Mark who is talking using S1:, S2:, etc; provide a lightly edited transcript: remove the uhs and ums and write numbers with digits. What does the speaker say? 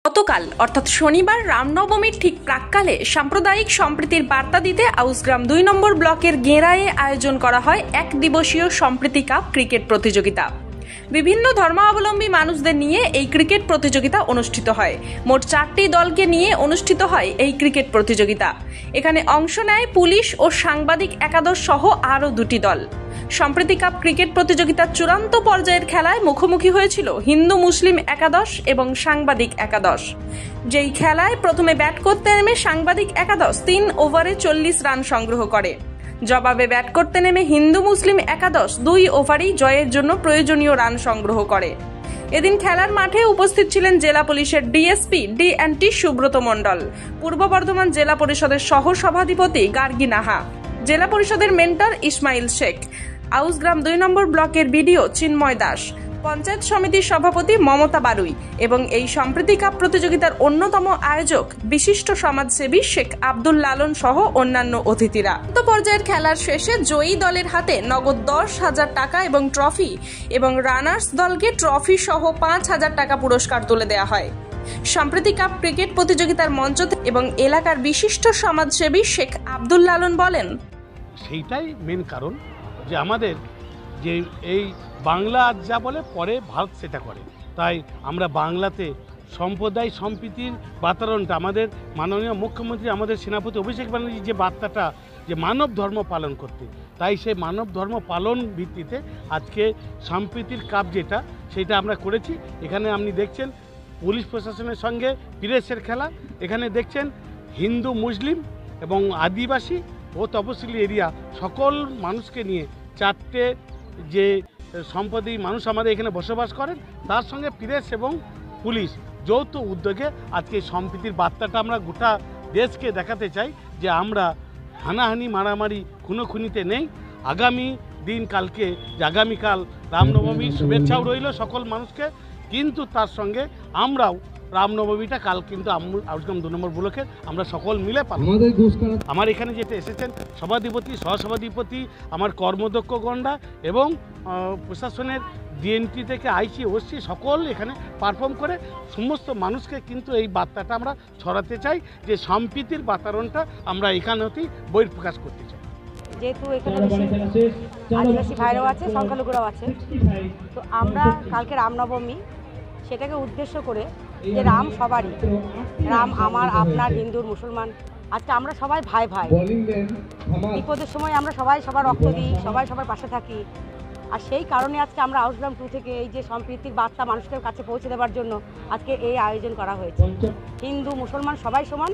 S1: গতকাল অর্থাৎ শনিবার রামনবমীর ঠিক প্রাক্কালে সাম্প্রদায়িক সম্প্রীতির বার্তা দিতে আউসগ্রাম ২ নম্বর ব্লকের গেঁড়ায়ে আয়োজন করা হয় এক দিবসীয় সম্প্রীতি কাপ ক্রিকেট প্রতিযোগিতা। বিভিন্ন ধর্মাবলম্বী মানুষদের নিয়ে এই ক্রিকেট প্রতিযোগিতা অনুষ্ঠিত হয়। মোট ৪টি দলকে নিয়ে অনুষ্ঠিত হয় এই ক্রিকেট প্রতিযোগিতা। এখানে অংশ নেয় পুলিশ ও সাংবাদিক একাদশ সহ আরও ২টি দল। সম্প্রীতি কাপ ক্রিকেট প্রতিযোগিতার চূড়ান্ত পর্যায়ের খেলায় মুখোমুখি হয়েছিল হিন্দু মুসলিম একাদশ এবং সাংবাদিক একাদশ। যেই খেলায় প্রথমে ব্যাট করতে নেমে সাংবাদিক একাদশ ৩ ওভারে ৪০ রান সংগ্রহ করে। জবাবে ব্যাট করতে নেমে হিন্দু মুসলিম একাদশ ২ ওভারেই জয়ের জন্য প্রয়োজনীয় রান সংগ্রহ করে। এদিন খেলার মাঠে উপস্থিত ছিলেন জেলা পুলিশের ডিএসপি ডি.এন.টি. সুব্রত মণ্ডল, পূর্ব বর্ধমান জেলা পরিষদের সহ সভাধিপতি গার্গী নাহা, জেলা পরিষদের মেন্টর ইসমাইল শেখ, আউসগ্রাম ২ নম্বর ব্লকের বিডিও চিন্ময় দাস, পঞ্চায়েত সমিতির সভাপতি মমতা বারুই এবং এই সম্প্রীতি কাপ প্রতিযোগিতার অন্যতম আয়োজক বিশিষ্ট সমাজসেবী শেখ আব্দুল লালন সহ অন্যান্য অতিথিরা। পর্যায়ের খেলার শেষে জয়ী দলের হাতে নগদ ১০,০০০ টাকা এবং ট্রফি এবং রানার্স দলকে ট্রফি সহ ৫,০০০ টাকা পুরস্কার তুলে দেওয়া হয়। সম্প্রীতি কাপ ক্রিকেট প্রতিযোগিতার মঞ্চ এবং এলাকার বিশিষ্ট সমাজসেবী শেখ আব্দুল লালন বলেন,
S2: সেইটাই মেন কারণ যে আমাদের যে এই বাংলা আজ যা বলে পরে ভারত সেটা করে। তাই আমরা বাংলাতে সম্প্রদায় সম্প্রীতির বাতাবরণটা আমাদের মাননীয় মুখ্যমন্ত্রী আমাদের সেনাপতি অভিষেক ব্যানার্জি যে বার্তাটা যে মানব ধর্ম পালন করতে, তাই সেই মানব ধর্ম পালন ভিত্তিতে আজকে সম্প্রীতির কাপ যেটা সেটা আমরা করেছি। এখানে আপনি দেখছেন পুলিশ প্রশাসনের সঙ্গে প্রেসের খেলা, এখানে দেখছেন হিন্দু মুসলিম এবং আদিবাসী ও তপশিলি এরিয়া সকল মানুষকে নিয়ে 4টে যে সম্প্রদায় মানুষ আমাদের এখানে বসবাস করেন তার সঙ্গে প্রেস এবং পুলিশ যৌথ উদ্যোগে আজকে সম্প্রীতির বার্তাটা আমরা গোটা দেশকে দেখাতে চাই যে আমরা হানাহানি মারামারি খুনোখুনিতে নেই। আগামী দিন কালকে যে আগামীকাল রামনবমীর শুভেচ্ছাও রইল সকল মানুষকে, কিন্তু তার সঙ্গে আমরাও রামনবমীটা কাল কিন্তু আউসগ্রাম ২ নম্বর ব্লকের আমরা সকল মিলে পালন। আমার এখানে যেটা এসেছেন সভাধিপতি সহসভাধিপতি আমার কর্মদক্ষ গণ্ডা এবং প্রশাসনের ডিএনটি থেকে আইসি ওসি সকল এখানে পারফর্ম করে সমস্ত মানুষকে কিন্তু এই বার্তাটা আমরা ছড়াতে চাই যে সম্প্রীতির বাতাবরণটা আমরা এখানে হতেই বহিঃপ্রকাশ করতে চাই।
S3: যেহেতু এখানে আদিবাসী ভাইরাও আছে, সংখ্যালঘুরাও আছে, তো আমরা কালকে রামনবমী সেটাকে উদ্দেশ্য করে যে রাম সবারই, রাম আমার আপনার হিন্দুর মুসলমান, আজকে আমরা সবাই ভাই ভাই, বিপদের সময় আমরা সবাই সবার রক্ত দিই, সবাই সবার পাশে থাকি। আর সেই কারণে আজকে আমরা আউসগ্রাম 2 থেকে এই যে সম্প্রীতির বার্তা মানুষের কাছে পৌঁছে দেওয়ার জন্য আজকে এই আয়োজন করা হয়েছে। হিন্দু মুসলমান সবাই সমান।